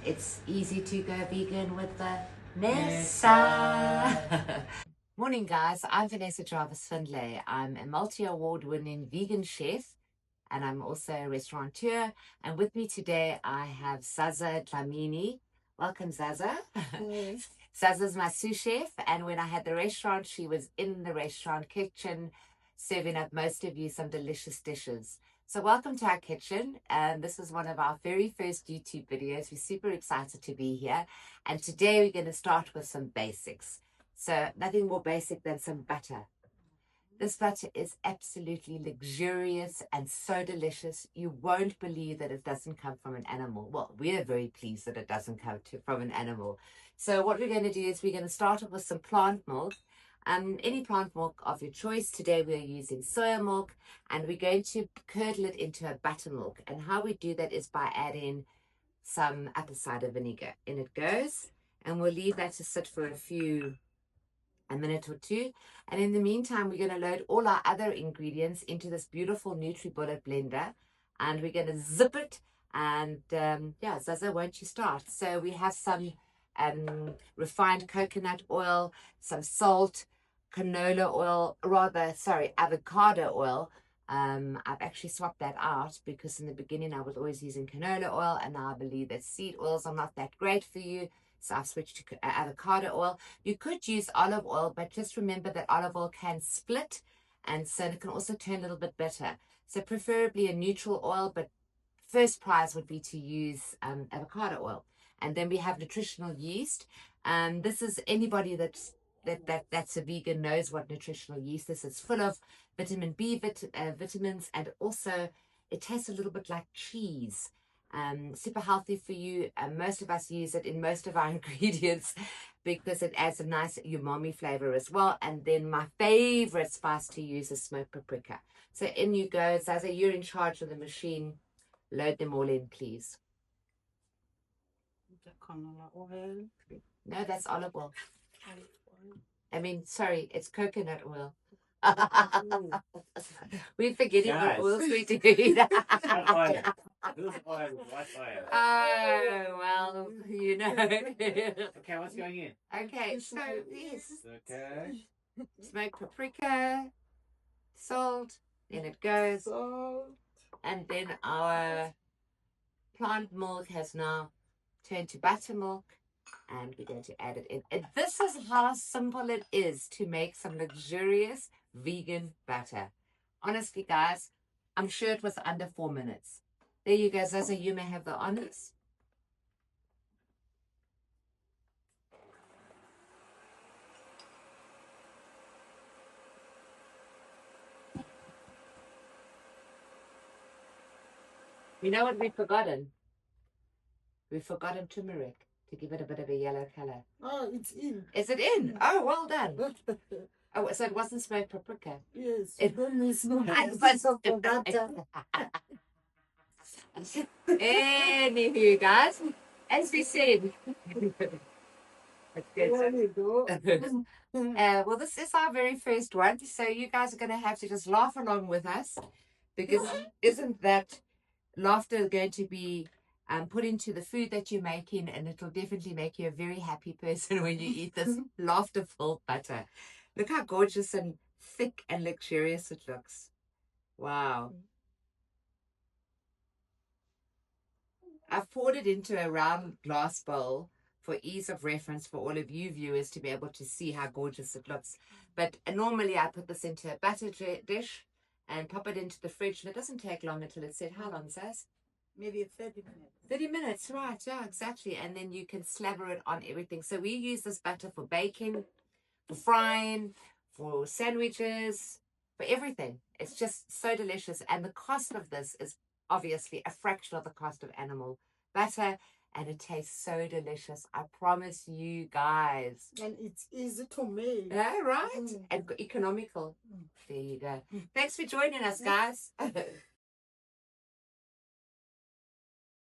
It's easy to go vegan with Vanessa. Morning guys, I'm Vanessa Jarvis Findlay. I'm a multi-award-winning vegan chef and I'm also a restaurateur. And with me today I have Zaza Dlamini. Welcome Zaza. Yes. Zaza's my sous chef, and when I had the restaurant she was in the restaurant kitchen serving up most of you some delicious dishes. So welcome to our kitchen, and this is one of our very first YouTube videos. We're super excited to be here, and today we're going to start with some basics. So nothing more basic than some butter. This butter is absolutely luxurious and so delicious. You won't believe that it doesn't come from an animal. Well, we're very pleased that it doesn't come from an animal. So what we're going to do is we're going to start off with some plant milk. Any plant milk of your choice. Today we're using soya milk, and we're going to curdle it into a buttermilk. And how we do that is by adding some apple cider vinegar. In it goes, and we'll leave that to sit for a minute or two. And in the meantime, we're going to load all our other ingredients into this beautiful NutriBullet blender, and we're going to zip it. And yeah, Zaza, won't you start? So we have some refined coconut oil, some salt, canola oil, avocado oil. I've actually swapped that out because in the beginning I was always using canola oil, and now I believe that seed oils are not that great for you. So I've switched to avocado oil. You could use olive oil, but just remember that olive oil can split, and so it can also turn a little bit bitter. So preferably a neutral oil, but first prize would be to use avocado oil. And then we have nutritional yeast. This is anybody that's a vegan knows what nutritional yeast is. It's full of vitamin B vitamins, and also it tastes a little bit like cheese. Super healthy for you. Most of us use it in most of our ingredients because it adds a nice umami flavor as well. And then my favorite spice to use is smoked paprika. So in you go, Zaza, you're in charge of the machine. Load them all in, please. Canola oil. No, that's olive oil. I mean, sorry, it's coconut oil. We're forgetting what oils we do. Oh, well, you know. Okay, what's going in? Okay, so yes. Okay. Smoked paprika, salt, in it goes. Salt. And then our plant milk has now turned to buttermilk, and we're going to add it in. And this is how simple it is to make some luxurious vegan butter. Honestly, guys, I'm sure it was under 4 minutes. There you go, Zaza. You may have the honors. You know what we've forgotten? We've forgotten turmeric to give it a bit of a yellow color. Oh, it's in. Is it in? Oh, well done. Oh, so it wasn't smoked paprika? Yes. Anywho, guys, as we said, well, this is our very first one, so you guys are going to have to just laugh along with us, because isn't that laughter going to be put into the food that you're making, and it'll definitely make you a very happy person when you eat this laughter-filled butter. Look how gorgeous and thick and luxurious it looks. Wow. I've poured it into a round glass bowl for ease of reference for all of you viewers to be able to see how gorgeous it looks. But normally I put this into a batter dish and pop it into the fridge, and it doesn't take long until it's set. How long, Saz? Maybe 30 minutes. 30 minutes, right, yeah, exactly. And then you can slather it on everything. So we use this butter for baking, for frying, for sandwiches, for everything. It's just so delicious. And the cost of this is obviously a fraction of the cost of animal butter, and it tastes so delicious. I promise you guys. And it's easy to make. Yeah, right? And economical. There you go. Thanks for joining us, guys.